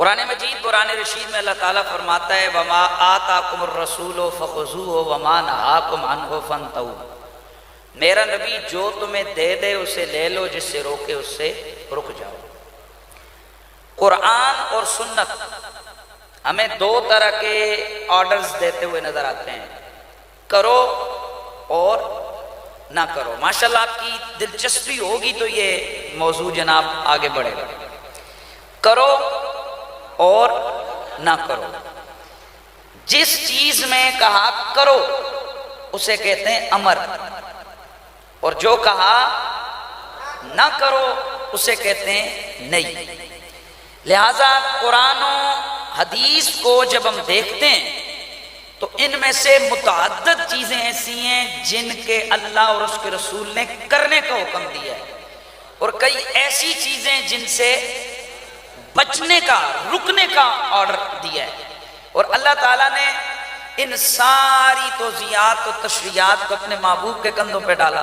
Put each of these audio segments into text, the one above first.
قرآن مجید قرآن رشید میں اللہ تعالیٰ فرماتا ہے وَمَا آتَاكُمُ الرَّسُولُ فَخُذُوهُ وَمَا نَهَاكُمْ عَنْهُ فَانْتَهُوا، میرا نبی جو تمہیں دے دے اسے لے لو، جس سے روکے اس سے رک جاؤ۔ قرآن اور سنت ہمیں دو طرح کے آرڈرز دیتے ہوئے نظر آتے ہیں، کرو اور نہ کرو۔ ماشاءاللہ آپ کی دلچسپی ہوگی تو یہ موضوع جناب آگے بڑھے گا۔ کرو اور نہ کرو، جس چیز میں کہا کرو اسے کہتے ہیں امر، اور جو کہا نہ کرو اسے کہتے ہیں نہیں۔ لہذا قرآن و حدیث کو جب ہم دیکھتے ہیں تو ان میں سے متعدد چیزیں ایسی ہیں جن کے اللہ اور اس کے رسول نے کرنے کا حکم دیا ہے، اور کئی ایسی چیزیں جن سے بچنے کا، رکنے کا آرڈر دیا ہے۔ اور اللہ تعالیٰ نے ان ساری توضیحات و تشریحات کو اپنے محبوب کے کندھوں پہ ڈالا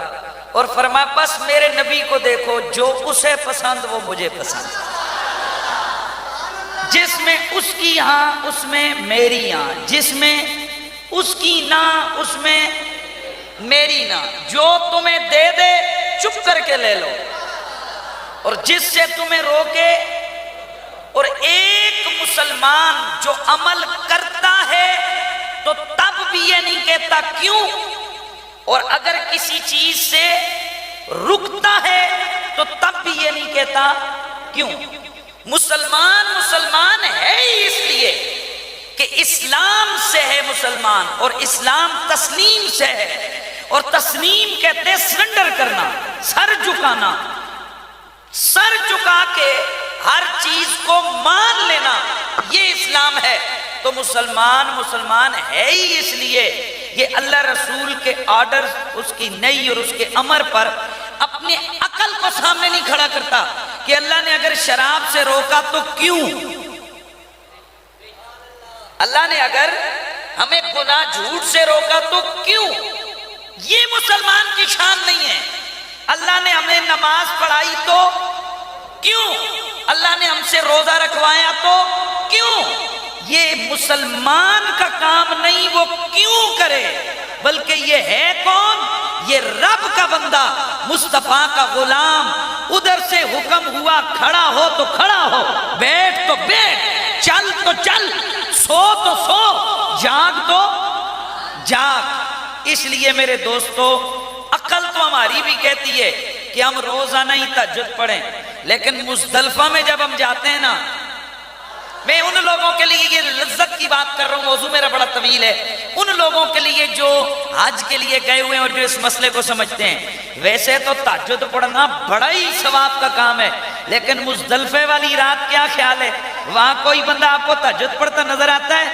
اور فرمایا بس میرے نبی کو دیکھو، جو اسے پسند وہ مجھے پسند، جس میں اس کی ہاں اس میں میری ہاں، جس میں اس کی نہ اس میں میری نہ، جو تمہیں دے دے چپ کر کے لے لو، اور جس سے تمہیں روکے۔ اور ایک مسلمان جو عمل کرتا ہے تو تب بھی یہ نہیں کہتا کیوں، اور اگر کسی چیز سے رکتا ہے تو تب بھی یہ نہیں کہتا کیوں۔ مسلمان ہے ہی اس لیے کہ اسلام سے ہے مسلمان، اور اسلام تسلیم سے ہے، اور تسلیم کہتے ہیں سرنڈر کرنا، سر جھکانا، سر جھکا کے ہر چیز کو مان لینا، یہ اسلام ہے۔ تو مسلمان ہے ہی اس لیے یہ اللہ رسول کے آرڈر، اس کی نہی اور اس کے امر پر اپنے عقل کو سامنے نہیں کھڑا کرتا کہ اللہ نے اگر شراب سے روکا تو کیوں، اللہ نے اگر ہمیں گناہ جھوٹ سے روکا تو کیوں۔ یہ مسلمان کی شان نہیں ہے۔ اللہ نے ہمیں نماز پڑھائی تو کیوں، اللہ نے ہم سے روزہ رکھوایا تو کیوں۔ یہ مسلمان کا کام نہیں وہ کیوں کرے، بلکہ یہ ہے کون، یہ رب کا بندہ، مصطفیٰ کا غلام۔ ادھر سے حکم ہوا کھڑا ہو تو کھڑا ہو، بیٹھ تو بیٹھ، چل تو چل، سو تو سو، جاگ تو جاگ۔ اس لیے میرے دوستو، عقل تو ہماری بھی کہتی ہے کہ ہم روزانہ ہی تہجد پڑھیں، لیکن مزدلفہ میں جب ہم جاتے ہیں نا، میں ان لوگوں کے لیے یہ لذت کی بات کر رہا ہوں، موضوع میرا بڑا طویل ہے، ان لوگوں کے لیے جو حج کے لیے گئے ہوئے ہیں اور جو اس مسئلے کو سمجھتے ہیں۔ ویسے تو تہجد پڑھنا بڑا ہی ثواب کا کام ہے، لیکن مزدلفے والی رات کیا خیال ہے، وہاں کوئی بندہ آپ کو تہجد پڑھتا نظر آتا ہے؟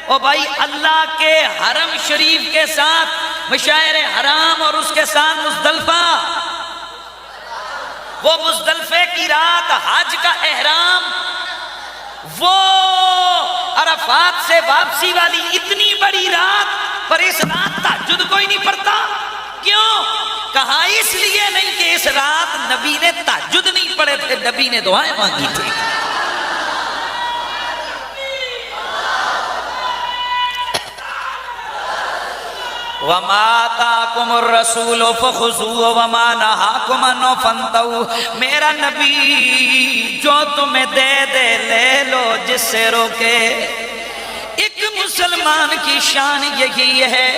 او بھائی، اللہ کے حرم شریف کے ساتھ مشاعر حرام اور اس کے ساتھ مزدلفہ، وہ مزدلفے کی رات، حج کا احرام، وہ عرفات سے واپسی والی اتنی بڑی رات، پر اس رات تہجد کوئی نہیں پڑھتا، کیوں؟ کہا اس لیے نہیں کہ اس رات نبی نے تہجد نہیں پڑھے تھے، نبی نے دعائیں مانگی تھی۔ وَمَا آتَاكُمُ الرَّسُولُ فَخُذُوهُ وَمَا نَهَاكُمْ عَنْهُ فَانْتَهُوا، میرا نبی جو تمہیں دے دے لے لو، جس سے روکے۔ ایک مسلمان کی شان یہی ہے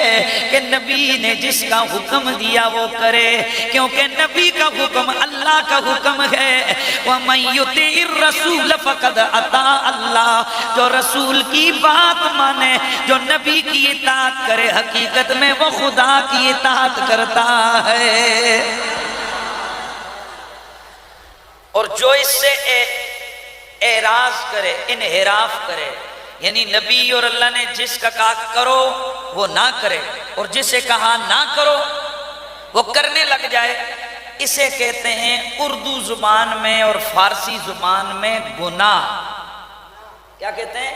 کہ نبی نے جس کا حکم دیا وہ کرے، کیونکہ نبی کا حکم اللہ کا حکم ہے۔ وَمَن يُطِعِ الرَّسُولَ فَقَدْ أَطَاعَ اللَّهَ، جو رسول کی بات مانے، جو نبی کی اطاعت کرے، حقیقت میں وہ خدا کی اطاعت کرتا ہے۔ اور جو اس سے اعراض کرے، انحراف کرے، یعنی نبی اور اللہ نے جس کا کہا کرو وہ نہ کرے، اور جسے کہا نہ کرو وہ کرنے لگ جائے، اسے کہتے ہیں اردو زبان میں اور فارسی زبان میں گناہ۔ کیا کہتے ہیں؟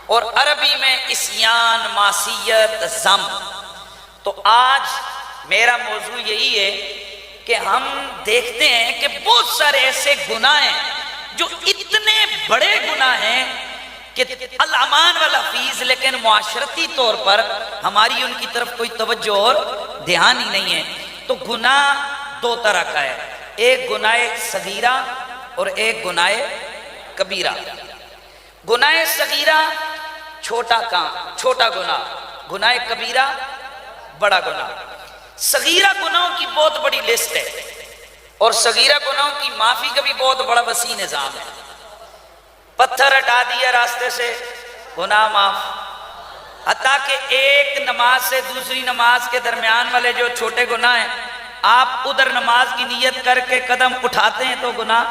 اور عربی میں عصیان، معصیت، ذنب۔ تو آج میرا موضوع یہی ہے کہ ہم دیکھتے ہیں کہ بہت سارے ایسے گناہ ہیں جو اتنے بڑے گناہ ہیں کہ الامان والحفیظ، لیکن معاشرتی طور پر ہماری ان کی طرف کوئی توجہ اور دھیان ہی نہیں ہے۔ تو گناہ دو طرح کا ہے، ایک گناہ صغیرہ اور ایک گناہ کبیرہ۔ گناہ صغیرہ چھوٹا کام، چھوٹا گناہ، گناہ کبیرہ بڑا گناہ۔ صغیرہ گناہوں کی بہت بڑی لسٹ ہے، اور صغیرہ گناہوں کی معافی کا بھی بہت بڑا وسیع نظام ہے۔ پتھر ہٹا دیا راستے سے، گناہ معاف۔ حتیٰ کہ ایک نماز سے دوسری نماز کے درمیان والے جو چھوٹے گناہ ہیں، آپ ادھر نماز کی نیت کر کے قدم اٹھاتے ہیں تو گناہ،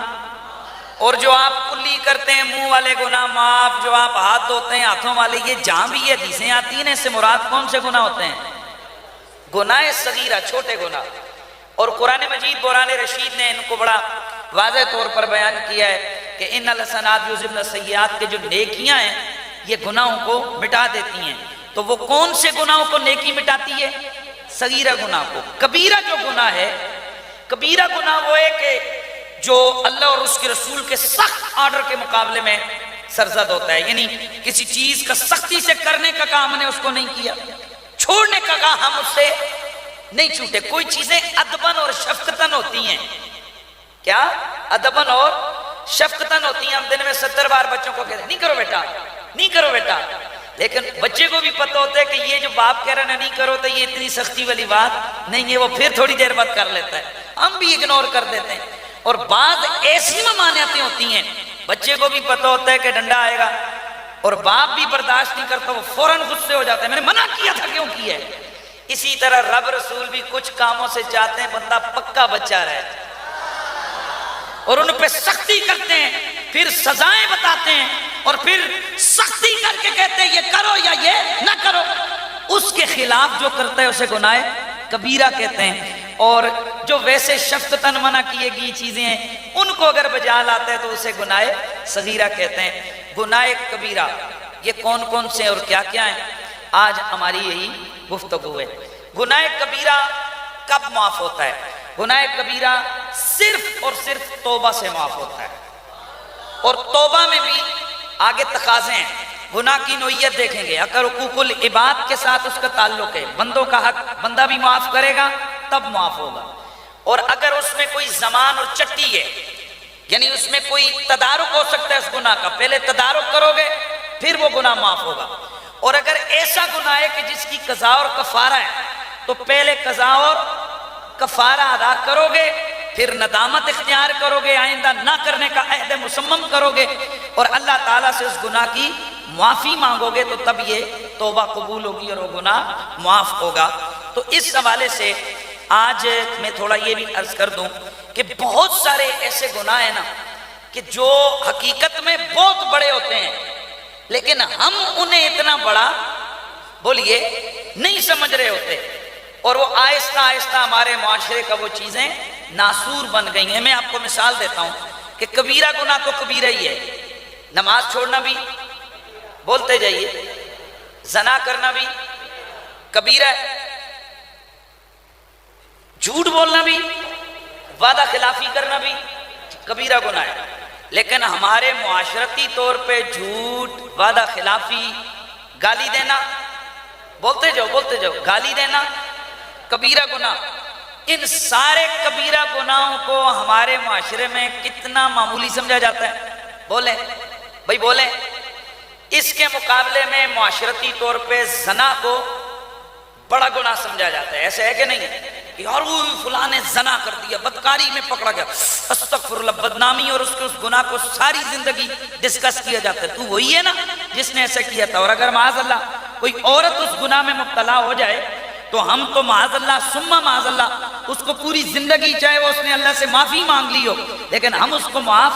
اور جو آپ کلی کرتے ہیں منہ والے گناہ معاف، جو آپ ہاتھ دھوتے ہیں ہاتھوں والے، یہ جہاں بھی یہ حدیثیں آتی ہیں اس سے مراد کون سے گناہ ہوتے ہیں؟ گناہ صغیرہ، چھوٹے گناہ۔ اور قرآن مجید قرآن رشید نے ان کو بڑا واضح طور پر بیان کیا ہے کہ ان الحسنات یذہبن السیئات کے جو نیکیاں ہیں یہ گناہوں کو مٹا دیتی ہیں۔ تو وہ کون سے گناہوں کو نیکی مٹاتی ہے؟ صغیرہ گناہ کو۔ کبیرہ جو گناہ ہے، کبیرہ گناہ وہ ہے کہ جو اللہ اور اس کے رسول کے سخت آرڈر کے مقابلے میں سرزد ہوتا ہے، یعنی کسی چیز کا سختی سے کرنے کا کام نے اس کو نہیں کیا، چھوڑنے کا کہا ہم اس سے نہیں چھوٹے۔ کوئی چیزیں ادبن اور شفقتن ہوتی ہیں، کیا ادبن اور شفقتن ہوتی ہیں۔ ہم دن میں 70 بار بچوں کو کہتے ہیں نہیں کرو بیٹا، نہیں کرو بیٹا، لیکن بچے کو بھی پتہ ہوتا ہے کہ یہ جو باپ کہہ رہا ہے نہیں کرو تو یہ اتنی سختی والی بات نہیں ہے، وہ پھر تھوڑی دیر بعد کر لیتا ہے، ہم بھی اگنور کر دیتے ہیں۔ اور بعض ایسی ممانعتیں ہوتی ہیں بچے کو بھی پتہ ہوتا ہے کہ ڈنڈا آئے گا، اور باپ بھی برداشت نہیں کرتا، وہ فوراً غصے ہو جاتا ہے، میں نے منع کیا تھا کیوں کیا ہے۔ اسی طرح رب رسول بھی کچھ کاموں سے چاہتے ہیں بندہ پکا بچہ رہے، اور ان پہ سختی کرتے ہیں، پھر سزائیں بتاتے ہیں، اور پھر سختی کر کے کہتے ہیں یہ کرو یا یہ نہ کرو۔ اس کے خلاف جو کرتا ہے اسے گناہ کبیرہ کہتے ہیں۔ اور جو ویسے شفقتاً منع کیے گئی چیزیں ہیں ان کو اگر بجا لاتا ہے تو اسے گناہ صغیرہ کہتے ہیں۔ گناہ کبیرہ یہ کون کون سے اور کیا کیا ہیں، آج ہماری یہی گفتگو ہے۔ گناہ کبیرہ کب معاف ہوتا ہے؟ گناہ کبیرہ صرف اور صرف توبہ سے معاف ہوتا ہے، اور توبہ میں بھی آگے تقاضے ہیں۔ گناہ کی نوعیت دیکھیں گے، اگر حقوق العباد کے ساتھ اس کا تعلق ہے، بندوں کا حق بندہ بھی معاف کرے گا تب معاف ہوگا، اور اگر اس میں کوئی زمان اور چٹی ہے، یعنی اس میں کوئی تدارک ہو سکتا ہے اس گناہ کا، پہلے تدارک کرو گے پھر وہ گناہ معاف ہوگا۔ اور اگر ایسا گناہ ہے کہ جس کی قضا اور کفارہ ہے تو پہلے قضا اور کفارہ ادا کرو گے، پھر ندامت اختیار کرو گے، آئندہ نہ کرنے کا عہد مصمم کرو گے، اور اللہ تعالیٰ سے اس گناہ کی معافی مانگو گے تو تب یہ توبہ قبول ہوگی اور وہ گناہ معاف ہوگا۔ تو اس حوالے سے آج میں تھوڑا یہ بھی عرض کر دوں کہ بہت سارے ایسے گناہ ہیں نا کہ جو حقیقت میں بہت بڑے ہوتے ہیں، لیکن ہم انہیں اتنا بڑا بولیے نہیں سمجھ رہے ہوتے، اور وہ آہستہ آہستہ ہمارے معاشرے کا وہ چیزیں ناسور بن گئی ہیں۔ میں آپ کو مثال دیتا ہوں کہ کبیرہ گناہ تو کبیرہ ہی ہے، نماز چھوڑنا بھی، بولتے جائیے، زنا کرنا بھی کبیرہ ہے، جھوٹ بولنا بھی، وعدہ خلافی کرنا بھی کبیرہ گناہ ہے۔ لیکن ہمارے معاشرتی طور پہ جھوٹ، وعدہ خلافی، گالی دینا، بولتے جاؤ گالی دینا کبیرہ گناہ، ان سارے کبیرہ گناہوں کو ہمارے معاشرے میں کتنا معمولی سمجھا جاتا ہے؟ بولیں بھائی بولیں۔ اس کے مقابلے میں معاشرتی طور پہ زنا کو بڑا گناہ سمجھا جاتا ہے، ایسے ہے کہ نہیں ہے؟ یار وہ فلاں نے زنا کر دیا، بدکاری میں پکڑا گیا، استغفر اللہ، بدنامی اور اس کے اس گناہ کو ساری زندگی ڈسکس کیا جاتا ہے، تو وہی ہے نا جس نے ایسا کیا تھا۔ اور اگر معاذ اللہ کوئی عورت اس گناہ میں مبتلا ہو جائے تو ہم تو معاذ اللہ ثم معاذ اللہ اس کو پوری زندگی، چاہے وہ اس نے اللہ سے معافی مانگ لی ہو، لیکن ہم اس کو معاف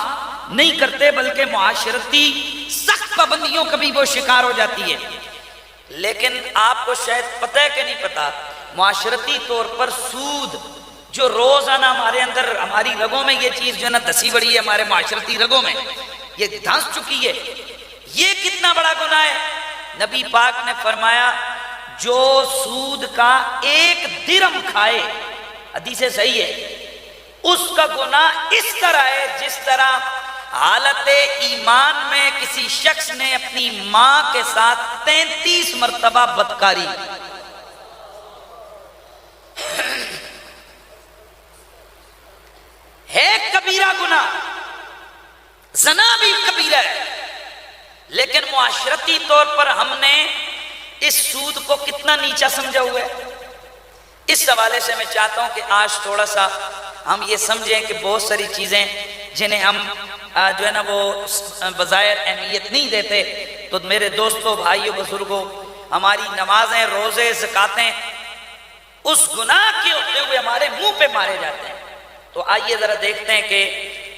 نہیں کرتے، بلکہ معاشرتی سخت پابندیوں کا بھی وہ شکار ہو جاتی ہے۔ لیکن آپ کو شاید پتہ ہے کہ نہیں پتہ، معاشرتی طور پر سود جو روزانہ ہمارے اندر، ہماری رگوں میں یہ چیز جو ہے نا دسی بڑی ہے، ہمارے معاشرتی رگوں میں یہ دھنس چکی ہے، یہ کتنا بڑا گناہ ہے۔ نبی پاک نے فرمایا جو سود کا 1 درہم کھائے، حدیث صحیح ہے، اس کا گناہ اس طرح ہے جس طرح حالت ایمان میں کسی شخص نے اپنی ماں کے ساتھ 33 مرتبہ بدکاری، ہے کبیرہ گناہ، زنا بھی کبیرہ ہے، لیکن معاشرتی طور پر ہم نے اس سود کو کتنا نیچا سمجھا ہوا ہے۔ اس حوالے سے میں چاہتا ہوں کہ آج تھوڑا سا ہم یہ سمجھیں کہ بہت ساری چیزیں جنہیں ہم جو ہے نا وہ بظاہر اہمیت نہیں دیتے، تو میرے دوستوں، بھائیوں، بزرگوں، ہماری نمازیں، روزے، زکاتیں اس گناہ کے ہوتے ہوئے ہمارے منہ پہ مارے جاتے ہیں۔ تو آئیے ذرا دیکھتے ہیں کہ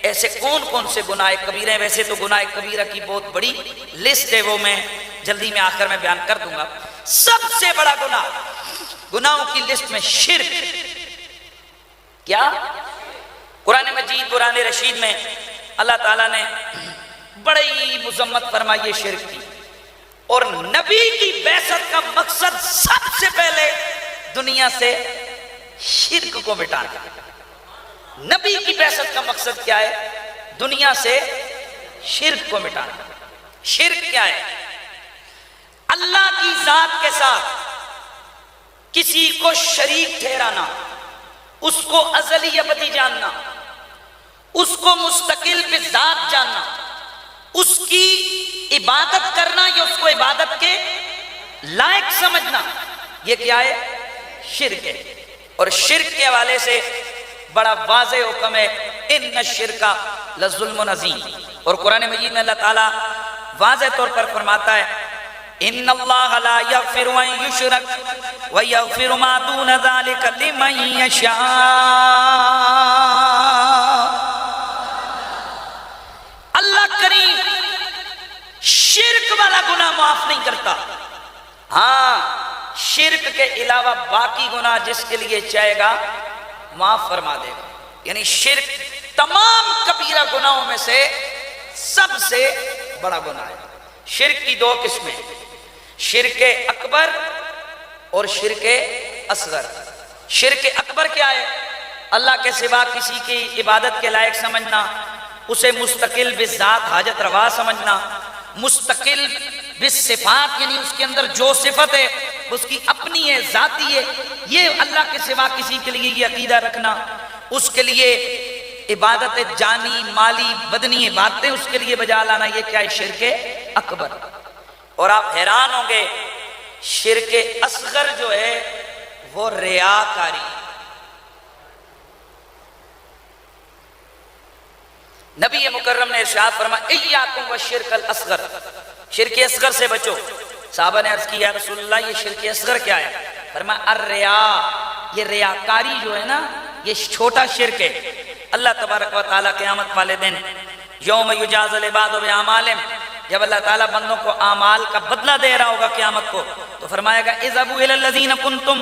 ایسے کون کون سے گناہ کبیرہ ہیں۔ ویسے تو گناہ کبیرہ کی بہت بڑی لسٹ ہے، وہ میں جلدی میں آخر میں بیان کر دوں گا۔ سب سے بڑا گناہ گناہوں کی لسٹ میں شرک۔ کیا؟ قرآن مجید، قرآن رشید میں اللہ تعالیٰ نے بڑی مذمت فرمائی شرک کی، اور نبی کی بعثت کا مقصد سب سے پہلے دنیا سے شرک کو مٹانا۔ نبی کی بعثت کا مقصد کیا ہے؟ دنیا سے شرک کو مٹانا۔ شرک کیا ہے؟ اللہ کی ذات کے ساتھ کسی کو شریک ٹھہرانا، اس کو ازلی ابدی جاننا، اس کو مستقل بذات جاننا، اس کی عبادت کرنا یا اس کو عبادت کے لائق سمجھنا، یہ کیا ہے؟ شرک ہے۔ اور شرک کے حوالے سے بڑا واضح حکم ہے، ان الشرک لظلم عظیم۔ اور قرآن مجید میں اللہ تعالیٰ واضح طور پر فرماتا ہے، ان اللہ لا یغفر ان یشرک ویغفر ما دون ذلک لمن یشاء۔ اللہ کریم شرک والا گناہ معاف نہیں کرتا، ہاں شرک کے علاوہ باقی گناہ جس کے لیے چاہے گا معاف فرما دے گا۔ یعنی شرک تمام کبیرہ گناہوں میں سے سب سے بڑا گناہ ہے۔ شرک کی دو قسمیں، شرک اکبر اور شرک اصغر۔ شرک اکبر کیا ہے؟ اللہ کے سوا کسی کی عبادت کے لائق سمجھنا، اسے مستقل بذات حاجت روا سمجھنا، مستقل بالصفات یعنی اس کے اندر جو صفت ہے اس کی اپنی ہے، ذاتی ہے، یہ اللہ کے سوا کسی کے لیے یہ عقیدہ رکھنا، اس کے لیے عبادت جانی مالی بدنی عبادتیں اس کے لیے بجا لانا، یہ کیا ہے؟ شرک اکبر۔ اور آپ حیران ہوں گے شرک اصغر جو ہے وہ ریاکاری۔ نبی مکرم نے ارشاد فرمایا ایاکم والشرک الاصغر، شرک اصغر سے بچو۔ صحابہ نے عرض کی یا رسول اللہ یہ شرک اصغر کیا ہے؟ فرمایا الریا، یہ ریاکاری جو ہے نا یہ چھوٹا شرک ہے۔ اللہ تبارک و تعالیٰ قیامت والے دن یوم یجاز العباد باعمالہم، جب اللہ تعالیٰ بندوں کو اعمال کا بدلہ دے رہا ہوگا قیامت کو، تو فرمائے گا اذهبوا الى الذين كنتم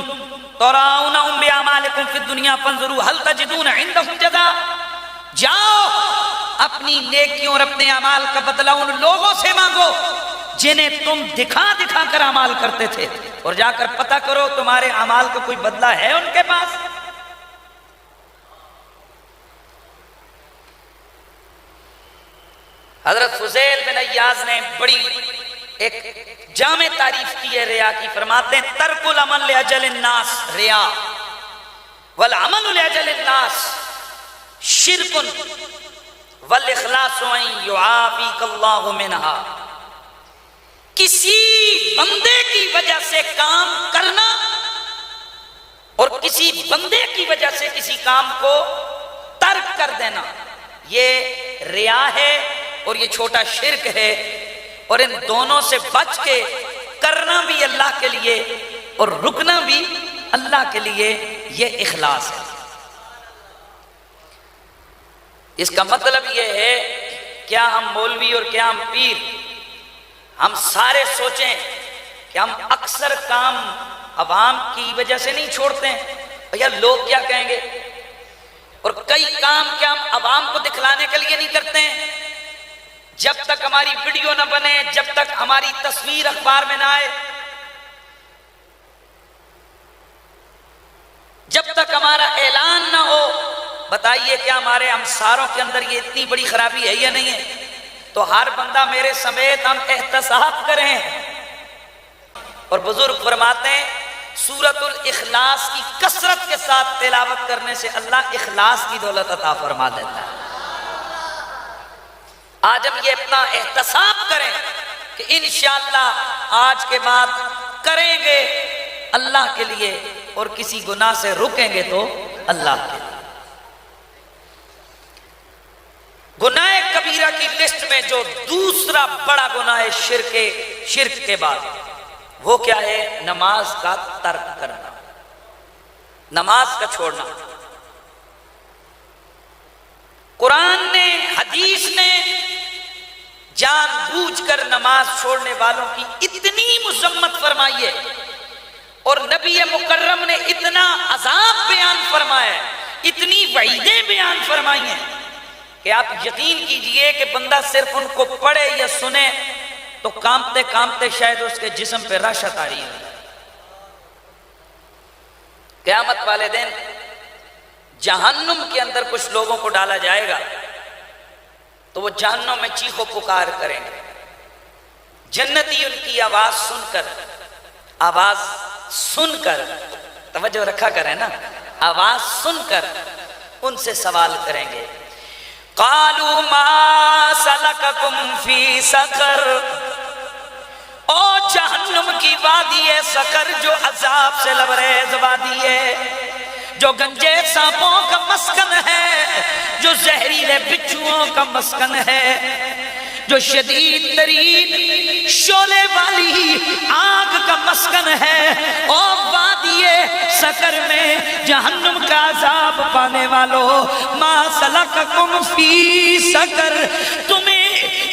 تراؤنهم باعمالكم في الدنيا فانظروا هل تجدون عندهم جزاء، جاؤ اپنی نیکیوں اور اپنے اعمال کا بدلہ ان لوگوں سے مانگو جنہیں تم دکھا دکھا کر اعمال کرتے تھے، اور جا کر پتہ کرو تمہارے اعمال کا کوئی بدلہ ہے ان کے پاس۔ حضرت فضیل بن عیاض نے بڑی ایک جامع تعریف کی ہے ریا کی، فرماتے ہیں ترک العمل لاجل الناس ریا والعمل لاجل الناس شرک والاخلاص ان یعافیک اللہ منہا۔ کسی بندے کی وجہ سے کام کرنا اور کسی بندے کی وجہ سے کسی کام کو ترک کر دینا، یہ ریا ہے اور یہ چھوٹا شرک ہے، اور ان دونوں سے بچ کے کرنا بھی اللہ کے لیے اور رکنا بھی اللہ کے لیے، یہ اخلاص ہے۔ اس کا مطلب یہ ہے کیا ہم مولوی اور کیا ہم پیر، ہم سارے سوچیں کہ ہم اکثر کام عوام کی وجہ سے نہیں چھوڑتے ہیں، بھیا لوگ کیا کہیں گے، اور کئی کام کیا ہم عوام کو دکھلانے کے لیے نہیں کرتے ہیں۔ جب تک ہماری ویڈیو نہ بنے، جب تک ہماری تصویر اخبار میں نہ آئے، جب تک ہمارا اعلان نہ ہو، بتائیے کیا ہمارے ہمساروں کے اندر یہ اتنی بڑی خرابی ہے یا نہیں ہے؟ تو ہر بندہ میرے سمیت ہم احتساب کریں. اور بزرگ فرماتے ہیں سورۃ الاخلاص کی کثرت کے ساتھ تلاوت کرنے سے اللہ اخلاص کی دولت عطا فرما دیتا ہے. آج ہم یہ اپنا احتساب کریں کہ انشاءاللہ آج کے بعد کریں گے اللہ کے لیے اور کسی گناہ سے رکیں گے تو اللہ کے لیے. گناہ کبیرہ کی لسٹ میں جو دوسرا بڑا گناہ شرک کے بعد وہ کیا ہے؟ نماز کا ترک کرنا، نماز کا چھوڑنا. قرآن نے، حدیث نے جان بوجھ کر نماز چھوڑنے والوں کی اتنی مذمت فرمائی ہے اور نبی مکرم نے اتنا عذاب بیان فرمایا ہے، اتنی وعیدیں بیان فرمائی ہیں کہ آپ یقین کیجئے کہ بندہ صرف ان کو پڑھے یا سنے تو کامتے کامتے شاید اس کے جسم پہ رشک آ رہی ہے. قیامت والے دن جہنم کے اندر کچھ لوگوں کو ڈالا جائے گا تو وہ جہنم میں چیخو پکار کریں گے. جنتی ان کی آواز سن کر توجہ رکھا کریں نا، آواز سن کر ان سے سوال کریں گے. قالوا ما سلککم فی سقر، او جہنم کی وادی ہے سقر جو عذاب سے لبریز وادی ہے، جو گنجے سانپوں کا مسکن ہے، جو زہریلے بچھوؤں کا مسکن ہے، جو شدید ترین شعلے والی آگ کا مسکن ہے. اور وادی سقر میں جہنم کا عذاب پانے والوں، ما سلککم فی سقر، تمہیں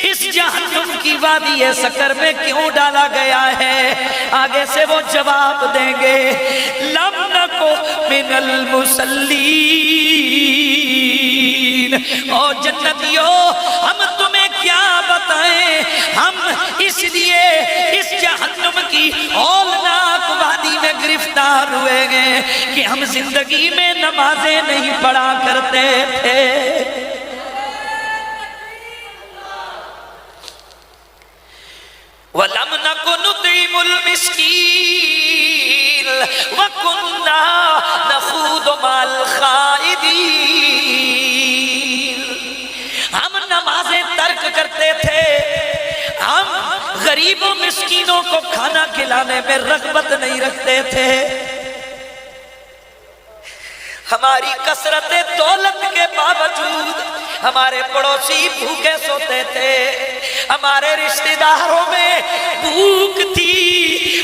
اس جہنم کی وادی سقر میں کیوں ڈالا گیا ہے؟ آگے سے وہ جواب دیں گے لم نکو من المصلین. اور جنتیوں ہم تمہیں کیا بتائیں، ہم اس لیے اس جہنم کی ہولناک وادی میں گرفتار ہوئے گئے کہ ہم زندگی میں نمازیں نہیں پڑھا کرتے تھے. وَلَمْ نَكُ نُطْعِمُ الْمِسْكِينَ وَكُنَّا نَخُوضُ مَعَ الْخَائِضِينَ. ہم نمازیں ترک کرتے تھے، ہم غریبوں مسکینوں کو کھانا کھلانے میں رغبت نہیں رکھتے تھے، ہماری کثرت دولت کے باوجود ہمارے پڑوسی بھوکے سوتے تھے، ہمارے رشتہ داروں میں بھوک تھی،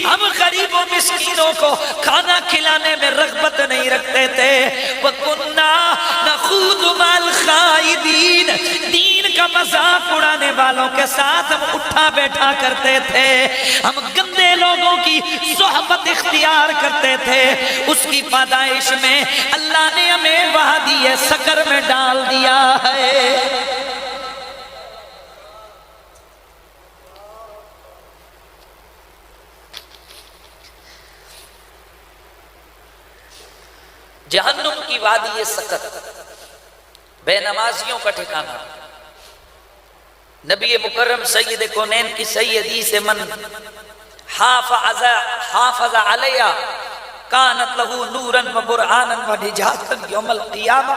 ہم غریبوں مسکینوں کو کھانا کھلانے میں رغبت نہیں رکھتے تھے. وَكُنَّا نَخُوضُ مَعَ الْخَائِضِينَ، دین کا مذاق اڑانے والوں کے ساتھ ہم اٹھا بیٹھا کرتے تھے، ہم گندے لوگوں کی صحبت اختیار کرتے تھے. اس کی پیدائش میں اللہ نے ہمیں وادی سقر میں ڈال دیا ہے. جہنم کی وادی سقر بے نمازیوں کا ٹھکانہ. نبی مکرم سید کونین کی صحیح حدیث من حافظ علیہ کانت لہو نوراً و برہاناً و نجاتاً یوم القیامہ.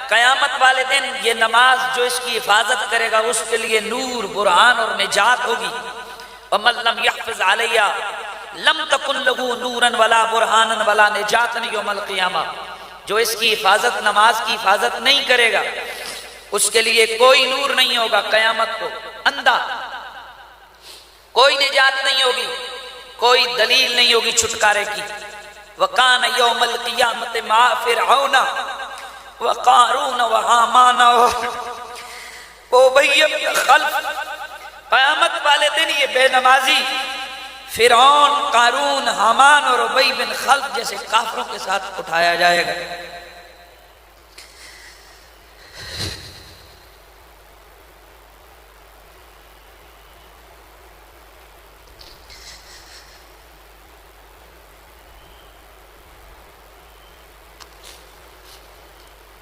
قیامت والے دن یہ نماز جو اس کی حفاظت کرے گا اس کے لیے نور، برہان اور نجات ہوگی. ومن لم يحفظ علیہ لم تکن لہو نوراً ولا برہاناً ولا نجاتاً یوم القیامہ. جو اس کی حفاظت، نماز کی حفاظت نہیں کرے گا اس کے لیے کوئی نور نہیں ہوگا قیامت کو. اندھا، کوئی نجات نہیں ہوگی، کوئی دلیل نہیں ہوگی چھٹکارے کی. وَقَانَ يَوْمَ الْقِيَامَةِ مَعَ فِرْعَوْنَ وَقَارُونَ وَحَامَانَ وَأُبَيَّ بْنَ خَلْفَ. قیامت والے دن یہ بے نمازی فرعون، قارون، حامان اور ابی بن خلف جیسے کافروں کے ساتھ اٹھایا جائے گا.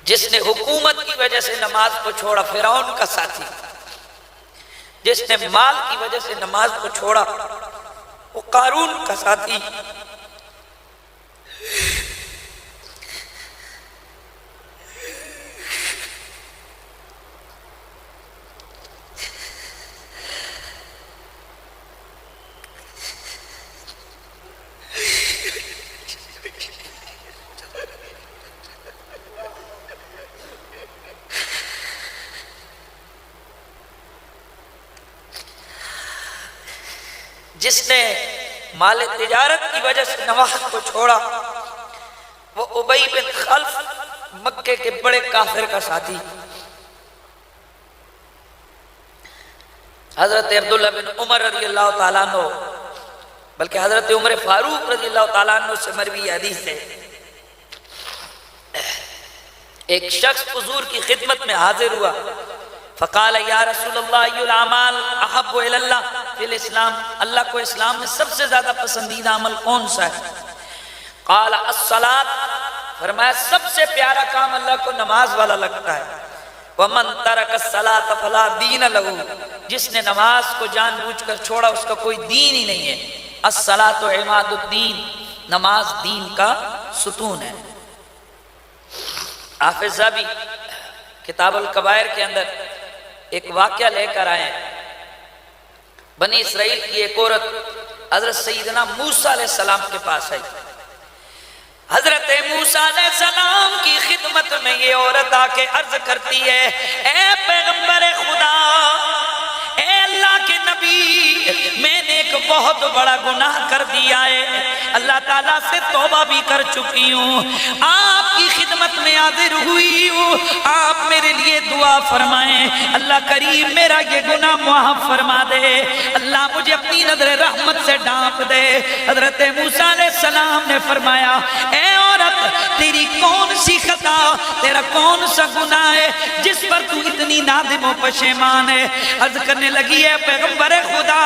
جس نے حکومت کی وجہ سے نماز کو چھوڑا فرعون کا ساتھی، جس نے مال کی وجہ سے نماز کو چھوڑا وہ قارون کا ساتھی، جس نے مال تجارت کی وجہ سے نماز کو چھوڑا وہ ابی بن خلف مکے کے بڑے کافر کا ساتھی، حضرت عبداللہ بن عمر رضی اللہ تعالیٰ عنہ، بلکہ حضرت عمر فاروق رضی اللہ تعالیٰ عنہ سے مروی حدیث ہے، ایک شخص حضور کی خدمت میں حاضر ہوا، فقال یا رسول اللہ ای الاعمال احب الی اللہ فی الاسلام، اللہ کو اسلام میں سب سے زیادہ پسندیدہ عمل کون سا ہے؟ قال الصلاۃ، فرمایا سب سے پیارا کام اللہ کو نماز والا لگتا ہے، ومن ترک الصلاۃ فلا دین لہ، جس نے نماز کو جان بوجھ کر چھوڑا اس کا کوئی دین ہی نہیں ہے، الصلاۃ عماد الدین، نماز دین کا ستون ہے۔ حافظ ذہبی کتاب الکبائر کے اندر ایک واقعہ لے کر آئے ہیں، بنی اسرائیل کی ایک عورت حضرت سیدنا موسیٰ علیہ السلام کے پاس آئی، حضرت موسیٰ علیہ السلام کی خدمت میں یہ عورت آ کے عرض کرتی ہے، اے پیغمبر خدا، اے اللہ کے نبی، میں نے ایک بہت بڑا گناہ کر دیا ہے، اللہ تعالیٰ سے توبہ بھی کر چکی ہوں، آپ کی خدمت میں حاضر ہوئی ہوں، آپ میرے لیے دعا فرمائیں، اللہ کریم میرا یہ گناہ معاف فرما دے، اللہ مجھے اپنی نظر رحمت سے ڈھانپ دے۔ حضرت موسیٰ علیہ السلام نے فرمایا، اے عورت، تیری کون سی خطا، تیرا کون سا گناہ ہے جس پر تو اتنی نادم و پشیمان ہے؟ عرض کرنے لگی ہے، پیغمبر خدا،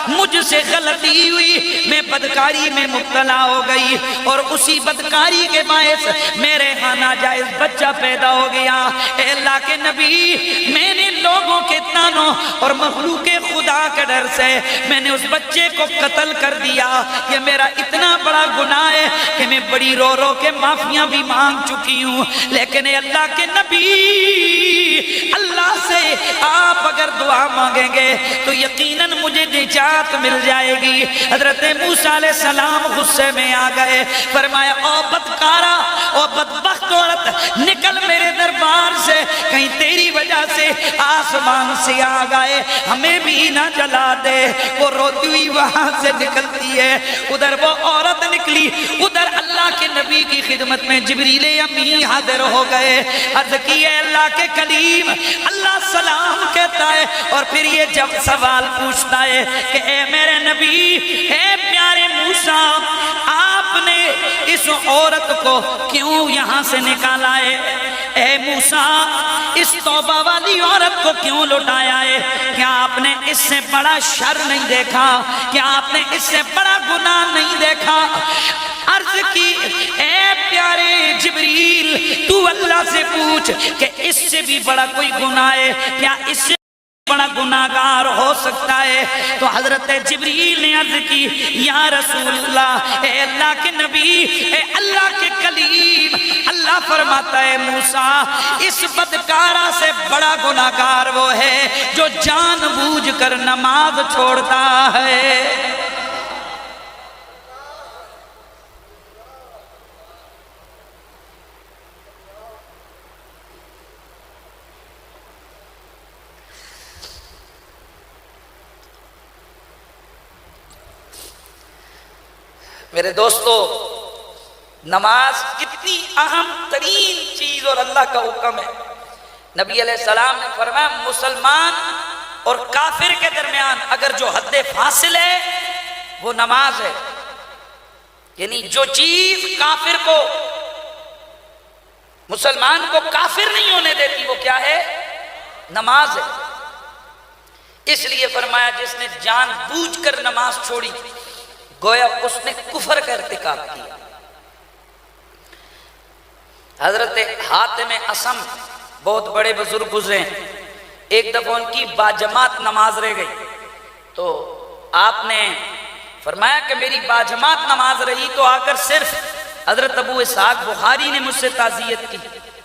مجھ سے غلطی ہوئی، میں بدکاری میں مبتلا ہو گئی اور اسی بدکاری کے باعث میرے ہاں ناجائز بچہ پیدا ہو گیا، اے اللہ کے نبی، میں نے لوگوں کے تانوں اور مخلوق خدا کے ڈر سے میں نے اس بچے کو قتل کر دیا، یہ میرا اتنا بڑا گناہ ہے کہ میں بڑی رو رو کے معافیاں بھی مانگ چکی ہوں، لیکن اے اللہ کے نبی، اللہ سے آپ اگر دعا مانگیں گے تو یقیناً مجھے نجات مل جائے گی۔ حضرت موسیٰ علیہ السلام غصے میں آ گئے، فرمایا، او بدکارا، او بدبخت عورت، نکل میرے دربار سے، کہیں تیری وجہ سے آسمان سے آ گئے ہمیں بھی نہ جلا دے۔ وہ روتی ہوئی وہاں سے نکلتی ہے، ادھر وہ عورت نکلی، ادھر اللہ کے نبی کی خدمت میں جبریل امی حاضر ہو گئے، عرض کی ہے اللہ کے کلیم، اللہ سلام کہتا ہے اور پھر یہ جب سوال پوچھتا ہے کہ اے میرے نبی، اے پیارے موسیٰ، آپ نے اس عورت کو کیوں یہاں سے نکالا ہے؟ اے موسیٰ، اس توبہ والی عورت کو کیوں لٹایا ہے؟ کیا آپ نے اس سے بڑا شر نہیں دیکھا؟ کیا آپ نے اس سے بڑا گناہ نہیں دیکھا؟ عرض کی، اے پیارے جبریل، تو اللہ سے پوچھ کہ اس سے بھی بڑا کوئی گناہ ہے؟ کیا اس سے بڑا گناہگار ہو سکتا ہے؟ تو حضرت جبریل نے عرض کی، یا رسول اللہ، اے اللہ کے نبی، اے اللہ کے کلیم، اللہ فرماتا ہے موسیٰ، اس بدکارہ سے بڑا گناہگار وہ ہے جو جان بوجھ کر نماز چھوڑتا ہے۔ میرے دوستو، نماز کتنی اہم ترین چیز اور اللہ کا حکم ہے۔ نبی علیہ السلام نے فرمایا، مسلمان اور کافر کے درمیان اگر جو حد فاصل ہے وہ نماز ہے، یعنی جو چیز کافر کو، مسلمان کو کافر نہیں ہونے دیتی وہ کیا ہے؟ نماز ہے۔ اس لیے فرمایا، جس نے جان بوجھ کر نماز چھوڑی گویا اس نے کفر کا ارتکاب کیا۔ حضرت حاتم اسم بہت بڑے بزرگ گزرے ہیں، ایک دفعہ ان کی باجماعت نماز رہ گئی تو آپ نے فرمایا کہ میری باجماعت نماز رہی تو آ کر صرف حضرت ابو اسحاق بخاری نے مجھ سے تعزیت کی،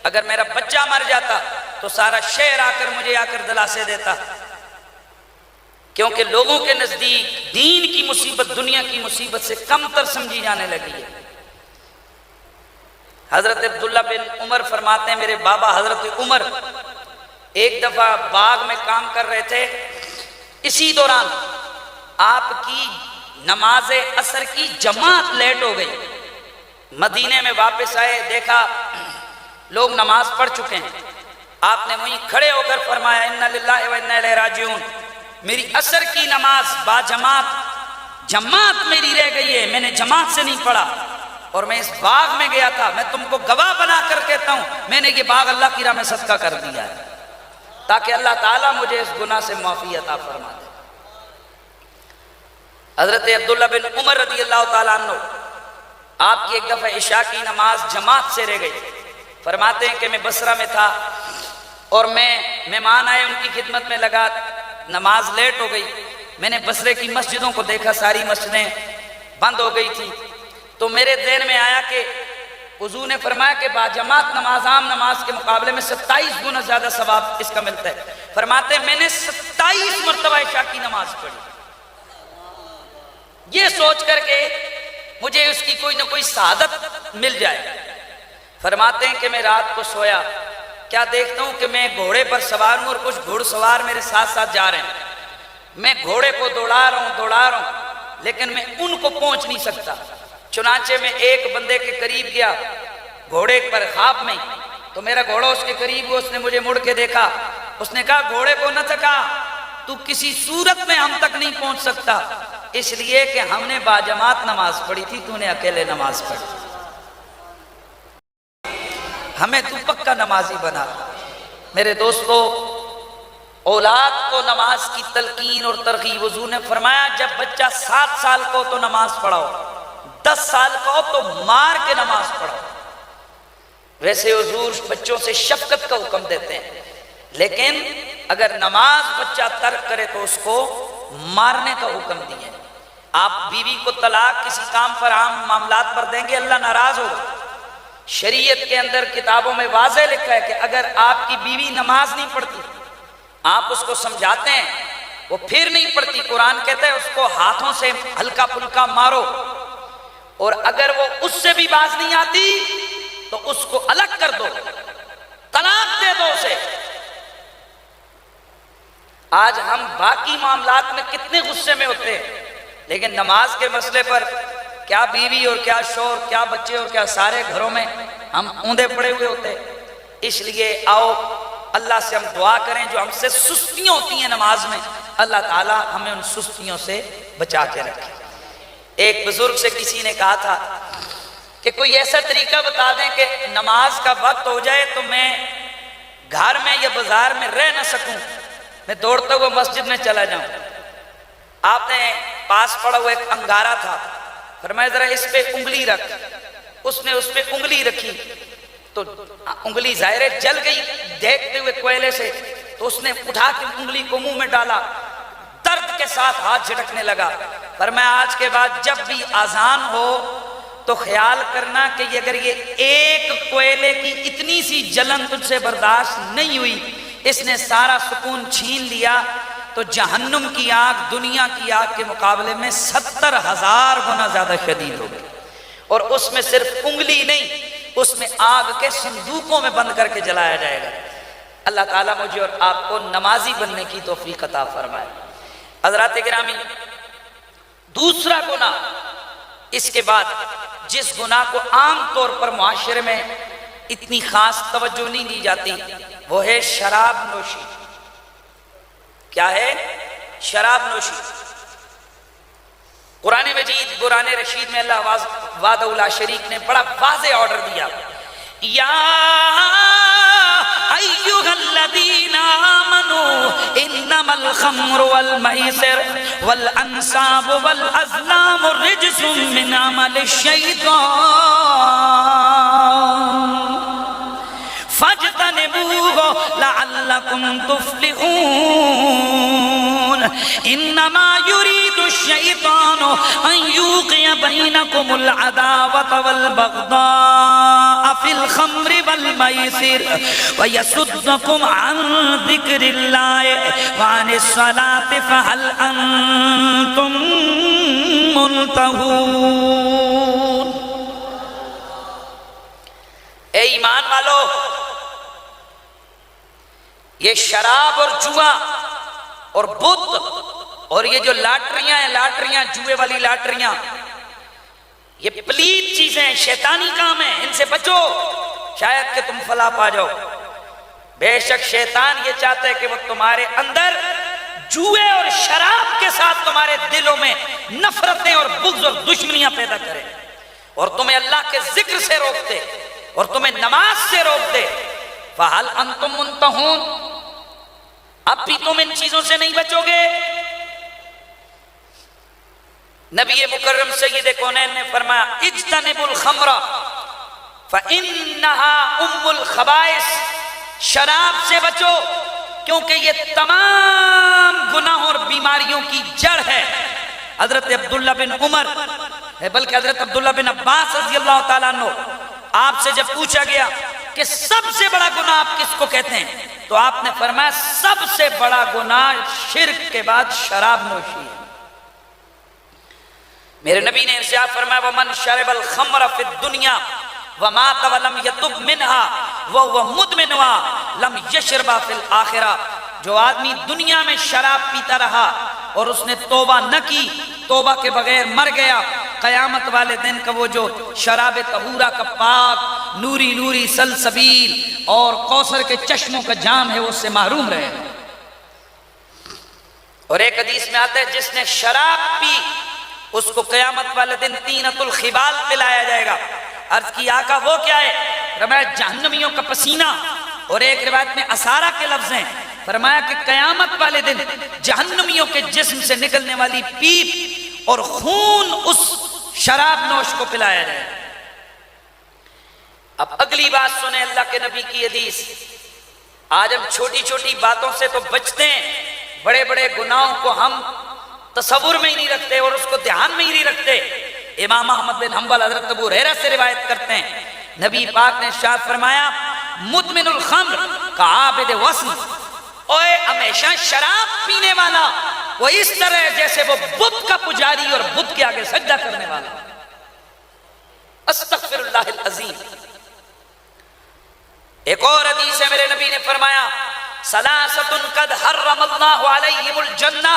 اگر میرا بچہ مر جاتا تو سارا شہر آ کر مجھے آ کر دلاسے دیتا، کیونکہ لوگوں کے نزدیک دین کی مصیبت دنیا کی مصیبت سے کم تر سمجھی جانے لگی ہے۔ حضرت عبداللہ بن عمر فرماتے ہیں میرے بابا حضرت عمر ایک دفعہ باغ میں کام کر رہے تھے، اسی دوران آپ کی نماز عصر کی جماعت لیٹ ہو گئی، مدینے میں واپس آئے دیکھا لوگ نماز پڑھ چکے ہیں، آپ نے وہیں کھڑے ہو کر فرمایا انا للہ و انا الیہ راجعون، میری عصر کی نماز با جماعت میری رہ گئی ہے، میں نے جماعت سے نہیں پڑھا اور میں اس باغ میں گیا تھا، میں تم کو گواہ بنا کر کہتا ہوں میں نے یہ باغ اللہ کی راہ میں صدقہ کر دیا ہے تاکہ اللہ تعالیٰ مجھے اس گناہ سے معافی عطا فرما دے۔ حضرت عبداللہ بن عمر رضی اللہ تعالیٰ عنہ آپ کی ایک دفعہ عشاء کی نماز جماعت سے رہ گئی، فرماتے ہیں کہ میں بصرہ میں تھا اور مہمان آئے ان کی خدمت میں لگا، نماز لیٹ ہو گئی، میں نے بصرے کی مسجدوں کو دیکھا ساری مسجدیں بند ہو گئی تھی تو میرے ذہن میں آیا کہ حضور نے فرمایا کہ باجماعت نماز عام نماز کے مقابلے میں 27 گنا زیادہ ثواب اس کا ملتا ہے، فرماتے ہیں میں نے 27 مرتبہ عشاء کی نماز پڑھی، یہ سوچ کر کے مجھے اس کی کوئی نہ کوئی سعادت مل جائے۔ فرماتے ہیں کہ میں رات کو سویا، کیا دیکھتا ہوں کہ میں گھوڑے پر سوار ہوں اور کچھ گھوڑ سوار میرے ساتھ ساتھ جا رہے ہیں، میں گھوڑے کو دوڑا رہا ہوں لیکن میں ان کو پہنچ نہیں سکتا، چنانچہ میں ایک بندے کے قریب گیا گھوڑے پر خواب میں، تو میرا گھوڑا اس کے قریب ہوا، اس نے مجھے مڑ کے دیکھا، اس نے کہا گھوڑے کو نہ تھکا، تو کسی صورت میں ہم تک نہیں پہنچ سکتا، اس لیے کہ ہم نے باجماعت نماز پڑھی تھی، تو نے اکیلے نماز پڑھی، ہمیں تو پکا نمازی بنا۔ میرے دوستو، اولاد کو نماز کی تلقین اور ترغیب، حضور نے فرمایا جب بچہ 7 سال کو تو نماز پڑھاؤ، 10 سال کا ہو تو مار کے نماز پڑھاؤ۔ ویسے حضور بچوں سے شفقت کا حکم دیتے ہیں، لیکن اگر نماز بچہ ترک کرے تو اس کو مارنے کا حکم دیا ہے۔ آپ بیوی کو طلاق کسی کام پر عام معاملات پر دیں گے اللہ ناراض ہوگا، شریعت کے اندر کتابوں میں واضح لکھا ہے کہ اگر آپ کی بیوی نماز نہیں پڑھتی آپ اس کو سمجھاتے ہیں وہ پھر نہیں پڑھتی، قرآن کہتا ہے اس کو ہاتھوں سے ہلکا پھلکا مارو، اور اگر وہ اس سے بھی باز نہیں آتی تو اس کو الگ کر دو، طلاق دے دو اسے۔ آج ہم باقی معاملات میں کتنے غصے میں ہوتے ہیں، لیکن نماز کے مسئلے پر کیا بیوی اور کیا شوہر، کیا بچے اور کیا سارے گھروں میں ہم اوندے پڑے ہوئے ہوتے ہیں۔ اس لیے آؤ اللہ سے ہم دعا کریں، جو ہم سے سستیاں ہوتی ہیں نماز میں، اللہ تعالیٰ ہمیں ان سستیوں سے بچا کے رکھے۔ ایک بزرگ سے کسی نے کہا تھا کہ کوئی ایسا طریقہ بتا دیں کہ نماز کا وقت ہو جائے تو میں گھر میں یا بازار میں رہ نہ سکوں، میں دوڑتا ہوا مسجد میں چلا جاؤں۔ آپ نے پاس پڑا ہوا ایک انگارہ تھا، فرمایا ذرا اس پہ انگلی رکھ، اس نے اس پہ انگلی رکھی تو انگلی ظاہر جل گئی دیکھتے ہوئے کوئلے سے، تو اس نے اٹھا کے انگلی کو منہ میں ڈالا، درد کے ساتھ ہاتھ جھٹکنے لگا۔ فرمایا آج کے بعد جب بھی اذان ہو تو خیال کرنا کہ اگر یہ ایک کوئلے کی اتنی سی جلن تجھ سے برداشت نہیں ہوئی، اس نے سارا سکون چھین لیا، تو جہنم کی آگ دنیا کی آگ کے مقابلے میں 70,000 گنا زیادہ شدید ہوگی، اور اس میں صرف انگلی نہیں، اس میں آگ کے صندوقوں میں بند کر کے جلایا جائے گا۔ اللہ تعالیٰ مجھے اور آپ کو نمازی بننے کی توفیق عطا فرمائے۔ حضرات گرامی، دوسرا گناہ اس کے بعد جس گناہ کو عام طور پر معاشرے میں اتنی خاص توجہ نہیں دی جاتی وہ ہے شراب نوشی۔ کیا ہے؟ شراب نوشی۔ قرآن مجید قرآن رشید میں اللہ وحدہ لا شریک نے بڑا واضح آرڈر دیا، یا ایھا الذین آمنوا انما الخمر والمیسر والانصاب والازلام رجس من عمل الشیطان فاجتنبوه لعلكم تفلحون انما يريد الشيطان ان يوقع بينكم العداوة والبغضاء في الخمر والميسر ويصدكم عن ذكر الله وعن الصلاة فهل انتم منتهون۔ اے ایمان والو، یہ شراب اور جوا اور بت اور یہ جو لاٹریاں ہیں، لاٹریاں جوے والی لاٹریاں، یہ پلیت چیزیں ہیں، شیطانی کام ہیں، ان سے بچو شاید کہ تم فلاح پا جاؤ۔ بے شک شیطان یہ چاہتا ہے کہ وہ تمہارے اندر جوے اور شراب کے ساتھ تمہارے دلوں میں نفرتیں اور بغض اور دشمنیاں پیدا کرے، اور تمہیں اللہ کے ذکر سے روک دے اور تمہیں نماز سے روک دے۔ فَهَلْ أَنْتُمْ مُنْتَهُونَ، اب بھی تم ان چیزوں سے نہیں بچو گے۔ نبی مکرم سید کونین نے فرمایا اجتنبوا الخمر فَإِنَّهَا أُمُّ الْخَبَائِثِ، شراب سے بچو کیونکہ یہ تمام گناہوں اور بیماریوں کی جڑ ہے۔ حضرت عبداللہ بن عمر بلکہ حضرت عبداللہ بن عباس رضی اللہ تعالیٰ عنہ آپ سے جب پوچھا گیا کہ سب سے بڑا گناہ آپ کس کو کہتے ہیں، تو آپ نے فرمایا سب سے بڑا گناہ شرک کے بعد شراب نوشی ہے۔ میرے نبی نے ارشاد فرمایا وَمَنْ شَرِبَ الْخَمْرَ فِي الدُّنْيَا وَمَاتَ وَلَمْ يَتُبْ مِنْهَا وَهُوَ مُدْمِنُهَا لَمْ يَشْرَبْهَا فِي الْآخِرَةِ، جو آدمی دنیا میں شراب پیتا رہا اور اس نے توبہ نہ کی، توبہ کے بغیر مر گیا، قیامت والے دن کا وہ جو شراب طہورہ کا پاک نوری نوری سلسبیل اور کوثر کے چشموں کا جام ہے وہ اس سے محروم رہے۔ اور ایک حدیث میں آتا ہے جس نے شراب پی اس کو قیامت والے دن طینۃ الخبال پلایا جائے گا۔ عرض کی آقا وہ کیا ہے؟ فرمایا جہنمیوں کا پسینہ، اور ایک روایت میں اسارہ کے لفظ ہیں، فرمایا کہ قیامت والے دن جہنمیوں کے جسم سے نکلنے والی پیپ اور خون اس شراب نوش کو پلایا جائے۔ اب اگلی بات سنیں اللہ کے نبی کی حدیث۔ آج ہم چھوٹی چھوٹی باتوں سے تو بچتے ہیں، بڑے بڑے گناہوں کو ہم تصور میں ہی نہیں رکھتے اور اس کو دھیان میں ہی نہیں رکھتے۔ امام احمد بن حنبل حضرت ابو ہریرہ سے روایت کرتے ہیں، نبی پاک نے ارشاد فرمایا مدمن الخمر کعابد وثن، اوے ہمیشہ شراب پینے والا وہ اس طرح جیسے وہ بت کا پجاری اور بت کے آگے سجدہ کرنے والا۔ استغفر اللہ العظیم۔ ایک اور حدیث ہے میرے نبی نے فرمایا ثلاثۃ قد حرم اللہ علیہم الجنہ،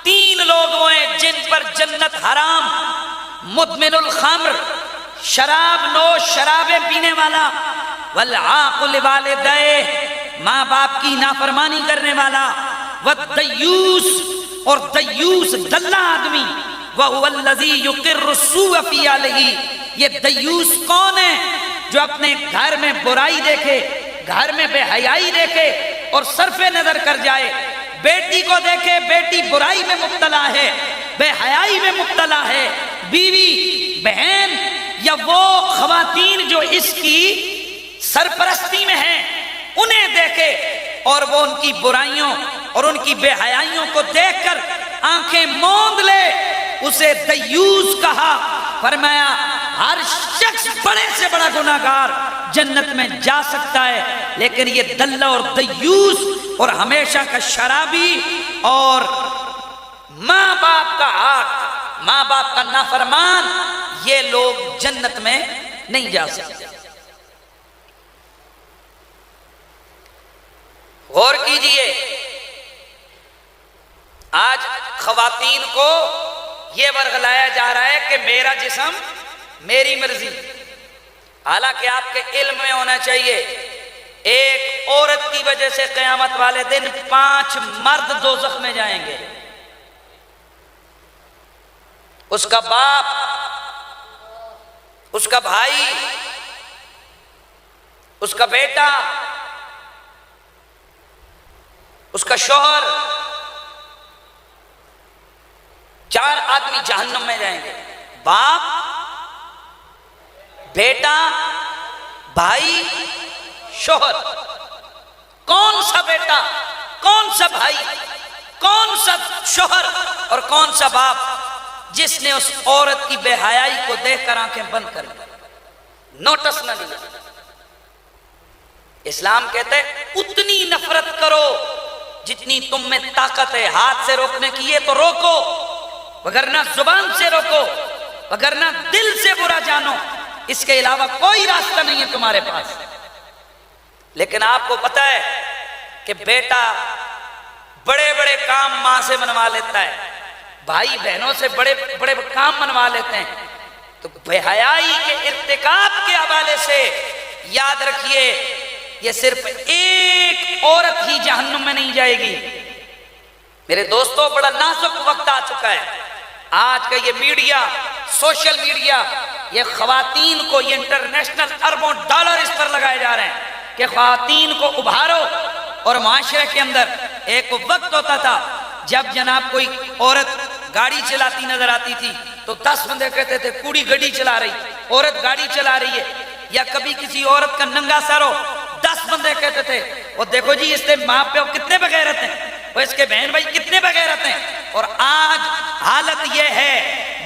تین لوگ وہ ہیں جن پر جنت حرام، مدمن الخمر شراب نوش شرابیں پینے والا، والعاق لوالدیہ ماں باپ کی نافرمانی کرنے والا، والدیوس اور دیوس دلہ آدمی، وَهُوَ الَّذِي يُقِرُّ السُّوءَ فِي أَهْلِهِ، یہ دیوس کون ہے؟ جو اپنے گھر میں برائی دیکھے، گھر میں بے حیائی دیکھے اور صرف نظر کر جائے، بیٹی کو دیکھے بیٹی برائی میں مبتلا ہے، بے حیائی میں مبتلا ہے، بیوی بہن یا وہ خواتین جو اس کی سرپرستی میں ہیں انہیں دیکھے اور وہ ان کی برائیوں اور ان کی بے حیائیوں کو دیکھ کر آنکھیں موند لے، اسے دیوس کہا۔ فرمایا ہر شخص بڑے سے بڑا گناہگار جنت میں جا سکتا ہے، لیکن یہ دلہ اور دیوس اور ہمیشہ کا شرابی اور ماں باپ کا حق، ماں باپ کا نافرمان، یہ لوگ جنت میں نہیں جا سکتے۔ غور کیجئے، آج خواتین کو یہ ورغلایا جا رہا ہے کہ میرا جسم میری مرضی، حالانکہ آپ کے علم میں ہونا چاہیے ایک عورت کی وجہ سے قیامت والے دن 5 مرد دوزخ میں جائیں گے، اس کا باپ، اس کا بھائی، اس کا بیٹا، اس کا شوہر، 4 آدمی جہنم میں جائیں گے، باپ، بیٹا، بھائی، شوہر۔ کون سا بیٹا، کون سا بھائی، کون سا شوہر اور کون سا باپ جس نے اس عورت کی بے حیائی کو دیکھ کر آنکھیں بند کر لی، نوٹس نہ لیا؟ اسلام کہتے ہیں اتنی نفرت کرو جتنی تم میں طاقت ہے، ہاتھ سے روکنے کی ہے تو روکو، وگرنہ زبان سے روکو، وگرنہ دل سے برا جانو، اس کے علاوہ کوئی راستہ نہیں ہے تمہارے پاس۔ لیکن آپ کو پتہ ہے کہ بیٹا بڑے بڑے کام ماں سے منوا لیتا ہے، بھائی بہنوں سے بڑے بڑے کام منوا لیتے ہیں، تو بے حیائی کے ارتکاب کے حوالے سے یاد رکھیے یہ صرف ایک عورت ہی جہنم میں نہیں جائے گی۔ میرے دوستو بڑا نازک وقت آ چکا ہے، آج کا یہ میڈیا، سوشل میڈیا، یہ خواتین کو، یہ انٹرنیشنل اربوں ڈالر اس پر لگائے جا رہے ہیں کہ خواتین کو ابھارو، اور معاشرے کے اندر ایک وقت ہوتا تھا جب جناب کوئی عورت گاڑی چلاتی نظر آتی تھی تو 10 بندے کہتے تھے کوڑی گاڑی چلا رہی، عورت گاڑی چلا رہی ہے، یا کبھی کسی عورت کا ننگا سر ہو 10 بندے کہتے تھے وہ دیکھو جی اس کے ماں پیو کتنے بغیرت ہیں، وہ اس کے بہن بھائی کتنے بغیرت ہیں۔ اور آج حالت یہ ہے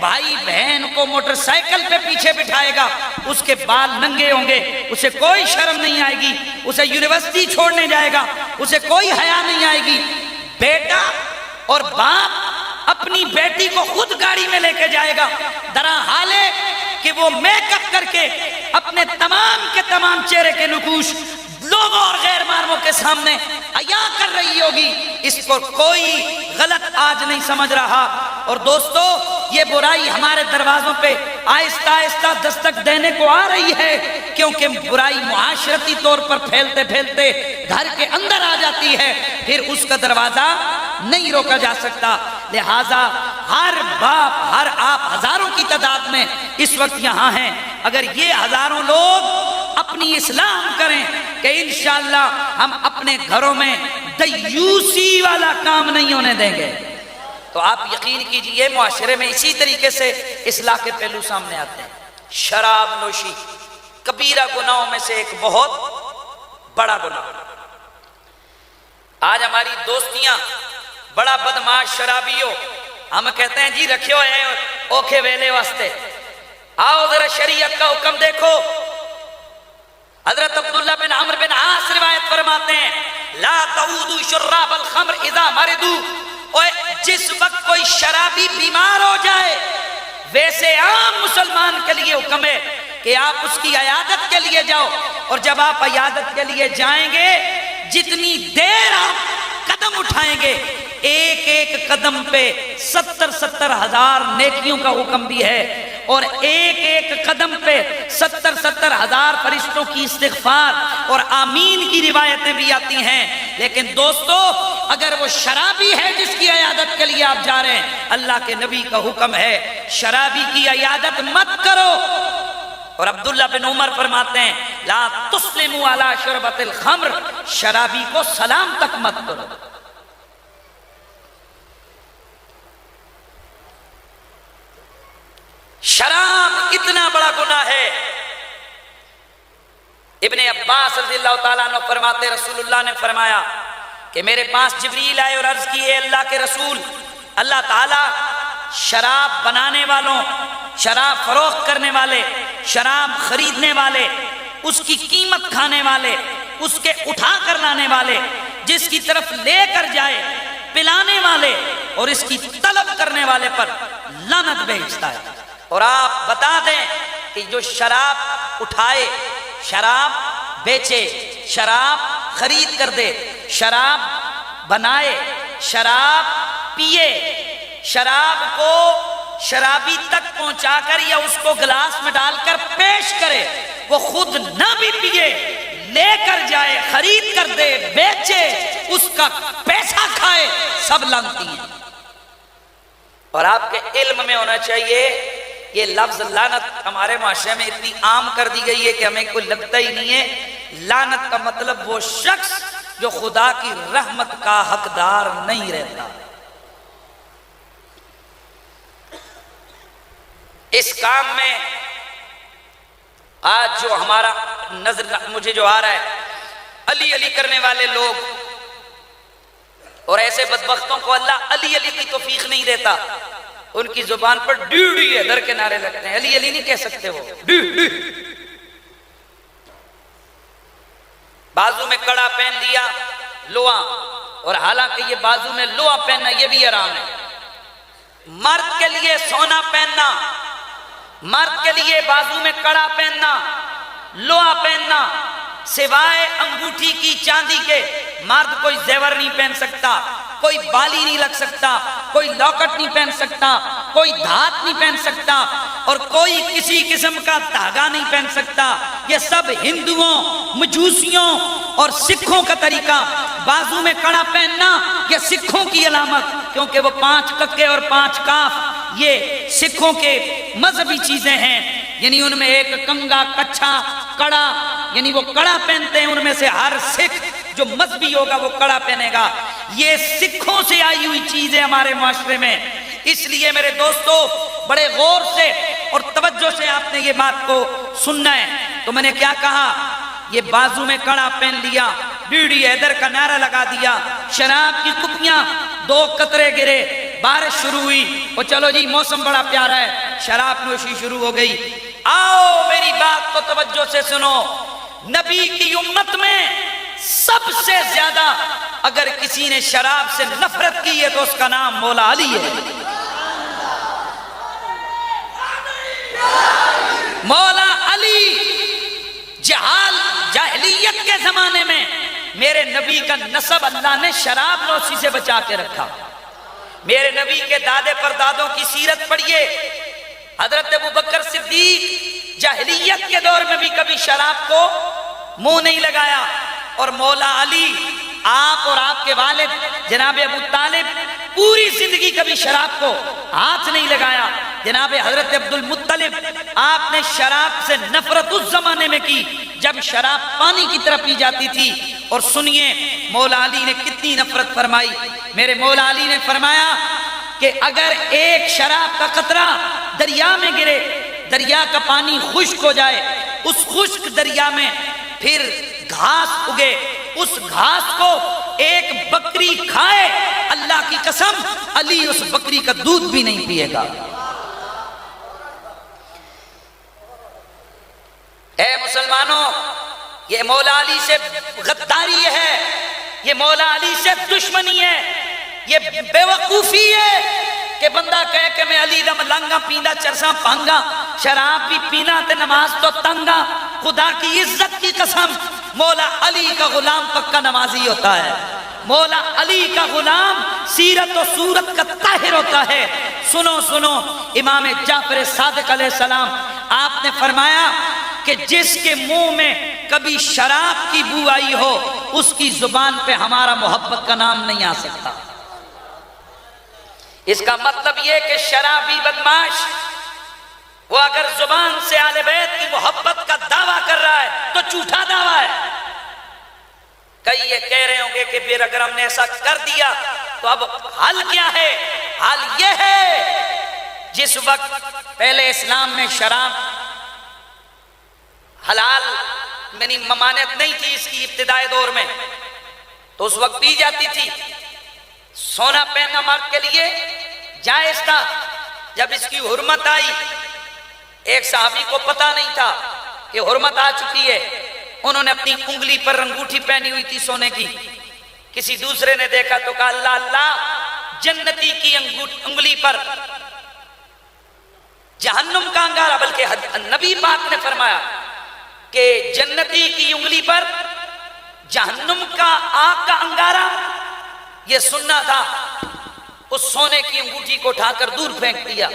بھائی بہن کو موٹر سائیکل پہ پیچھے بٹھائے گا، اس کے بال ننگے ہوں گے، اسے کوئی شرم نہیں آئے گی، اسے یونیورسٹی چھوڑنے جائے گا، اسے کوئی حیا نہیں آئے گی۔ بیٹا اور باپ اپنی بیٹی کو خود گاڑی میں لے کے جائے گا، درا حال ہے کہ وہ میک اپ کر کے اپنے تمام کے تمام چہرے کے نقوش لوگوں اور غیر محرموں کے سامنے عیاں کر رہی ہوگی، اس کو کوئی غلط آج نہیں سمجھ رہا۔ اور دوستو یہ برائی ہمارے دروازوں پہ آہستہ آہستہ دستک دینے کو آ رہی ہے، کیونکہ برائی معاشرتی طور پر پھیلتے پھیلتے گھر کے اندر آ جاتی ہے، پھر اس کا دروازہ نہیں روکا جا سکتا۔ لہٰذا ہر باپ، ہر آپ ہزاروں کی تعداد میں اس وقت یہاں ہیں، اگر یہ ہزاروں لوگ اپنی اصلاح کریں کہ انشاءاللہ ہم اپنے گھروں میں دیوسی والا کام نہیں ہونے دیں گے، تو آپ یقین کیجئے معاشرے میں اسی طریقے سے اصلاح کے پہلو سامنے آتے ہیں۔ شراب نوشی کبیرہ گناہوں میں سے ایک بہت بڑا گناہ۔ آج ہماری دوستیاں بڑا بدماش شرابی ہو، ہم کہتے ہیں جی رکھے ہوئے ہیں اوکھے ویلے واسطے، آؤ ذرا شریعت کا حکم دیکھو۔ حضرت عبداللہ بن عمرو بن عاص روایت فرماتے ہیں لا تعودوا شراب الخمر اذا مرضوا، اور جس وقت کوئی شرابی بیمار ہو جائے، ویسے عام مسلمان کے لیے حکم ہے کہ آپ اس کی عیادت کے لیے جاؤ، اور جب آپ عیادت کے لیے جائیں گے جتنی دیر آپ قدم اٹھائیں گے ایک ایک قدم پہ 70 ہزار نیکیوں کا حکم بھی ہے، اور ایک ایک قدم پہ 70 ہزار فرشتوں کی استغفار اور آمین کی روایتیں بھی آتی ہیں۔ لیکن دوستو اگر وہ شرابی ہے جس کی عیادت کے لیے آپ جا رہے ہیں، اللہ کے نبی کا حکم ہے شرابی کی عیادت مت کرو۔ اور عبداللہ بن عمر فرماتے ہیں لا تسلموا علی شربۃ الخمر، شرابی کو سلام تک مت کرو۔ شراب اتنا بڑا گناہ ہے، ابن عباس رضی اللہ تعالیٰ عنہ فرماتے رسول اللہ نے فرمایا کہ میرے پاس جبریل آئے اور عرض کی اے اللہ کے رسول، اللہ تعالیٰ شراب بنانے والوں، شراب فروخت کرنے والے، شراب خریدنے والے، اس کی قیمت کھانے والے، اس کے اٹھا کر لانے والے، جس کی طرف لے کر جائے پلانے والے اور اس کی طلب کرنے والے پر لعنت بھیجتا ہے۔ اور آپ بتا دیں کہ جو شراب اٹھائے، شراب بیچے، شراب خرید کر دے، شراب بنائے، شراب پیے، شراب کو شرابی تک پہنچا کر یا اس کو گلاس میں ڈال کر پیش کرے، وہ خود نہ بھی پیے، لے کر جائے، خرید کر دے، بیچے، اس کا پیسہ کھائے، سب لعنتی ہیں۔ اور آپ کے علم میں ہونا چاہیے یہ لفظ لعنت ہمارے معاشرے میں اتنی عام کر دی گئی ہے کہ ہمیں کوئی لگتا ہی نہیں ہے۔ لعنت کا مطلب وہ شخص جو خدا کی رحمت کا حقدار نہیں رہتا۔ اس کام میں آج جو ہمارا نظر مجھے جو آ رہا ہے علی علی کرنے والے لوگ، اور ایسے بدبختوں کو اللہ علی علی کی توفیق نہیں دیتا، ان کی زبان پر ڈی ڈی ادھر کے نعرے لگتے ہیں، علی علی نہیں کہہ سکتے وہ، ڈی ڈی۔ بازو میں کڑا پہن لیا لوہا، اور حالانکہ یہ بازو میں لوہا پہننا یہ بھی حرام ہے۔ مرد کے لیے سونا پہننا، مرد کے لیے بازو میں کڑا پہننا، لوہا پہننا، سوائے انگوٹھی کی چاندی کے مرد کوئی زیور نہیں پہن سکتا، کوئی بالی نہیں لگ سکتا، کوئی لاکٹ نہیں پہن سکتا، کوئی دھات نہیں پہن سکتا، اور کوئی کسی قسم کا دھاگا نہیں پہن سکتا۔ یہ سب ہندوؤں، مجوسیوں اور سکھوں کا طریقہ۔ بازو میں کڑا پہننا یہ سکھوں کی علامت، کیونکہ وہ 5 ککے اور 5 کاف یہ سکھوں کے مذہبی چیزیں ہیں، یعنی ان میں ایک کنگا، کچھا، کڑا، یعنی وہ کڑا پہنتے ہیں، ان میں سے ہر سکھ جو مذہبی ہوگا وہ کڑا پہنے گا۔ یہ سکھوں سے آئی ہوئی چیز ہے ہمارے معاشرے میں، اس لیے میرے دوستو بڑے غور سے اور توجہ سے آپ نے یہ بات کو سننا ہے۔ تو میں نے کیا کہا، یہ بازو میں کڑا پہن لیا، ڈی ڈی حیدر کا نعرہ لگا دیا، شراب کی کپیاں 2 قطرے گرے، بارش شروع ہوئی، وہ چلو جی موسم بڑا پیارا ہے، شراب نوشی شروع ہو گئی۔ آؤ میری بات کو توجہ سے سنو، نبی کی امت میں سب سے زیادہ اگر کسی نے شراب سے نفرت کی ہے تو اس کا نام مولا علی ہے۔ مولا علی جاہلیت کے زمانے میں میرے نبی کا نسب اللہ نے شراب نوشی سے بچا کے رکھا۔ میرے نبی کے دادے پردادوں کی سیرت پڑھیے، حضرت ابوبکر صدیق جاہلیت کے دور میں بھی کبھی شراب کو منہ نہیں لگایا، اور مولا علی آپ اور آپ کے والد جناب ابو طالب پوری زندگی کبھی شراب کو ہاتھ نہیں لگایا۔ جناب حضرت عبد المطلب آپ نے شراب سے نفرت اس زمانے میں کی جب شراب پانی کی طرح پی جاتی تھی، اور سنیے مولا علی نے کتنی نفرت فرمائی۔ میرے مولا علی نے فرمایا کہ اگر ایک شراب کا قطرہ دریا میں گرے، دریا کا پانی خشک ہو جائے، اس خشک دریا میں پھر گھاس اگے، اس گھاس کو ایک بکری کھائے، اللہ کی قسم علی اس بکری کا دودھ بھی نہیں پیے گا۔ اے مسلمانوں، یہ مولا علی سے غداری ہے، یہ مولا علی سے دشمنی ہے، یہ بے وقوفی ہے کہ بندہ کہے کہ میں علی دا ملنگا پیندا چرساں پانگا، شراب بھی پینا تے نماز تو تنگا۔ خدا کی عزت کی قسم، مولا علی کا غلام پکا نمازی ہوتا ہے، مولا علی کا غلام سیرت و صورت کا طاہر ہوتا ہے۔ سنو سنو، امام جعفر صادق علیہ السلام آپ نے فرمایا کہ جس کے منہ میں کبھی شراب کی بو آئی ہو اس کی زبان پہ ہمارا محبت کا نام نہیں آ سکتا۔ اس کا مطلب یہ کہ شرابی بدماش وہ اگر زبان سے اہل بیت کی محبت کا دعویٰ کر رہا ہے تو جھوٹا دعویٰ ہے۔ کئی یہ کہہ رہے ہوں گے کہ پھر اگر ہم نے ایسا کر دیا تو اب حل کیا ہے؟ حل یہ ہے، جس وقت پہلے اسلام میں شراب حلال یعنی ممانعت نہیں تھی اس کی ابتدائی دور میں، تو اس وقت پی جاتی تھی۔ سونا پہننا مرد کے لیے جائز تھا۔ جب اس کی حرمت آئی، ایک صحابی کو پتا نہیں تھا کہ حرمت آ چکی ہے، انہوں نے اپنی انگلی پر انگوٹھی پہنی ہوئی تھی سونے کی، کسی دوسرے نے دیکھا تو کہا اللہ اللہ، جنتی کی انگلی پر جہنم کا انگارہ، بلکہ نبی پاک نے فرمایا کہ جنتی کی انگلی پر جہنم کا آگ کا انگارہ، یہ سننا تھا۔ اس سونے کی انگوٹھی کو اٹھا کر دور پھینک دیا۔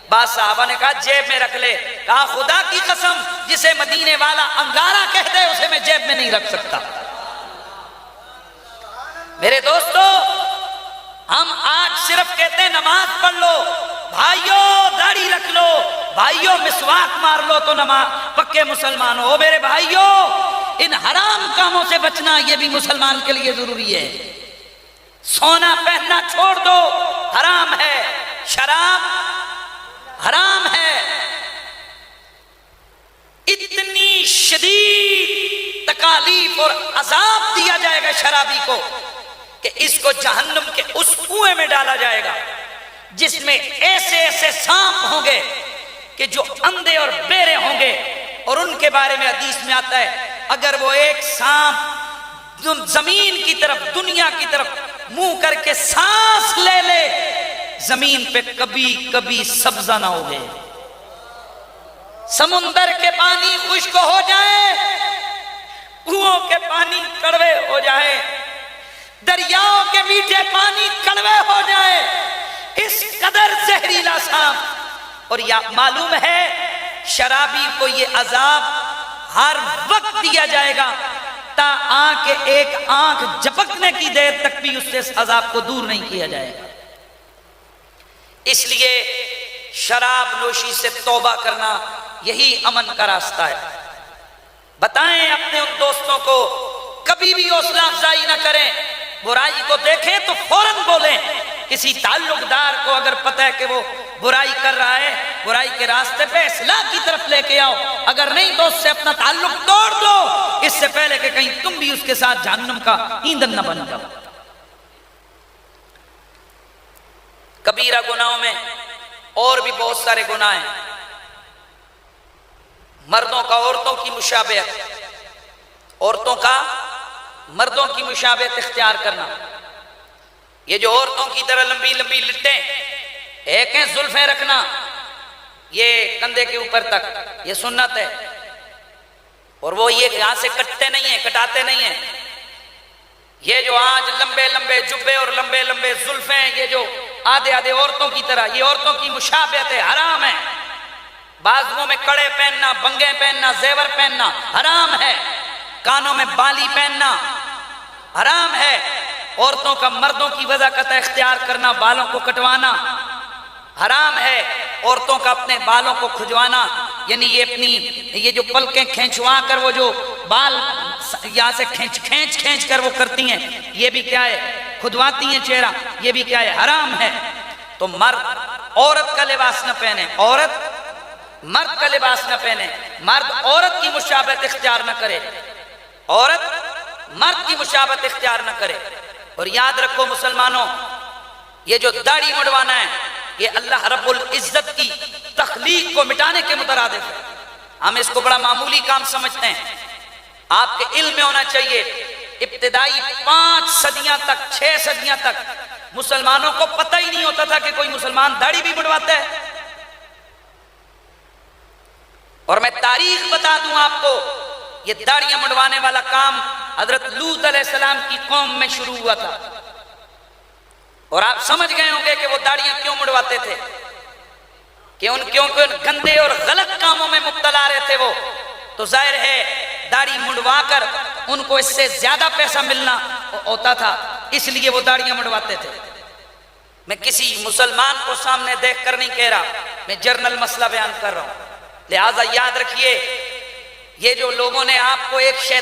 بعض صحابہ نے کہا جیب میں رکھ لے، کہا خدا کی قسم جسے مدینے والا انگارہ کہتے ہیں اسے میں جیب میں نہیں رکھ سکتا۔ میرے دوستو، ہم آج صرف کہتے ہیں نماز پڑھ لو، بھائیو داڑھی رکھ لو، بھائیو مسواک مار لو تو نماز پکے مسلمان ہو۔ میرے بھائیو، ان حرام کاموں سے بچنا یہ بھی مسلمان کے لیے ضروری ہے۔ سونا پہننا چھوڑ دو، حرام ہے، شراب حرام ہے۔ اتنی شدید تکالیف تکلیف اور عذاب دیا جائے گا شرابی کو کہ اس کو جہنم کے اس کنویں میں ڈالا جائے گا جس میں ایسے ایسے سانپ ہوں گے کہ جو اندھے اور بہرے ہوں گے، اور ان کے بارے میں حدیث میں آتا ہے اگر وہ ایک سانپ زمین کی طرف، دنیا کی طرف منہ کر کے سانس لے لے، زمین پہ کبھی کبھی سبزہ نہ ہوگے، سمندر کے پانی خشک ہو جائے، کنووں کے پانی کڑوے ہو جائے، دریاؤں کے میٹھے پانی کڑوے ہو جائے، اس قدر زہریلا سانپ۔ اور معلوم ہے شرابی کو یہ عذاب ہر وقت دیا جائے گا تا ایک آنکھ جھپکنے کی دیر تک بھی اس سے اس عذاب کو دور نہیں کیا جائے گا۔ اس لیے شراب نوشی سے توبہ کرنا یہی امن کا راستہ ہے۔ بتائیں اپنے ان دوستوں کو، کبھی بھی حوصلہ افزائی نہ کریں، برائی کو دیکھیں تو فوراً بولیں۔ کسی تعلق دار کو اگر پتہ ہے کہ وہ برائی کر رہا ہے، برائی کے راستے پہ اصلاح کی طرف لے کے آؤ، اگر نہیں تو اس سے اپنا تعلق توڑ دو، اس سے پہلے کہ کہیں تم بھی اس کے ساتھ جہنم کا ایندھن نہ بن جاؤ۔ کبیرہ گناہوں میں اور بھی بہت سارے گناہ ہیں۔ مردوں کا عورتوں کی مشابہت، عورتوں کا مردوں کی مشابہت اختیار کرنا، یہ جو عورتوں کی طرح لمبی لمبی لٹیں، ایک ہیں زلفیں رکھنا، یہ کندھے کے اوپر تک، یہ سنت ہے، اور وہ یہ یہاں سے کٹتے نہیں ہیں، کٹاتے نہیں ہیں۔ یہ جو آج لمبے لمبے جبے اور لمبے لمبے زلفیں، یہ جو آدھے آدھے عورتوں کی طرح، یہ عورتوں کی مشابہت ہے، حرام ہے۔ بازوؤں میں کڑے پہننا، بنگے پہننا، زیور پہننا حرام ہے، کانوں میں بالی پہننا حرام ہے۔ عورتوں کا مردوں کی وضاحت اختیار کرنا، بالوں کو کٹوانا حرام ہے۔ عورتوں کا اپنے بالوں کو کھجوانا، یعنی یہ جو پلکیں کھینچوا کر وہ جو بال یہاں سے کھینچ کر وہ کرتی ہیں، یہ بھی کیا ہے؟ کھدواتی ہیں چہرہ، یہ بھی کیا ہے؟ حرام ہے۔ تو مرد عورت کا لباس نہ پہنے، عورت مرد کا لباس نہ پہنے، مرد عورت کی مشابہت اختیار نہ کرے، عورت مرد کی مشابہت اختیار نہ کرے۔ اور یاد رکھو مسلمانوں، یہ جو داڑھی مڈوانا ہے، یہ اللہ رب العزت کی تخلیق کو مٹانے کے مترادف ہے۔ ہم اس کو بڑا معمولی کام سمجھتے ہیں۔ آپ کے علم میں ہونا چاہیے، ابتدائی 5 صدیاں تک، 6 صدیاں تک مسلمانوں کو پتہ ہی نہیں ہوتا تھا کہ کوئی مسلمان داڑھی بھی مڈواتا ہے۔ اور میں تاریخ بتا دوں آپ کو، یہ داڑیاں مڈوانے والا کام حضرت لوط علیہ السلام کی قوم میں شروع ہوا تھا، اور آپ سمجھ گئے ہوں گے کہ وہ داڑیاں کیوں مڈواتے تھے، کہ ان گندے اور غلط کاموں میں مبتلا رہے تھے وہ، تو ظاہر ہے داڑھی مڈوا کر ان کو اس سے زیادہ پیسہ ملنا ہوتا تھا، اس لیے وہ داڑیاں مڈواتے تھے۔ میں کسی مسلمان کو سامنے دیکھ کر نہیں کہہ رہا، میں جرنل مسئلہ بیان کر رہا ہوں۔ لہٰذا یاد رکھیے، یہ جو لوگوں نے آپ کو ایک شیطان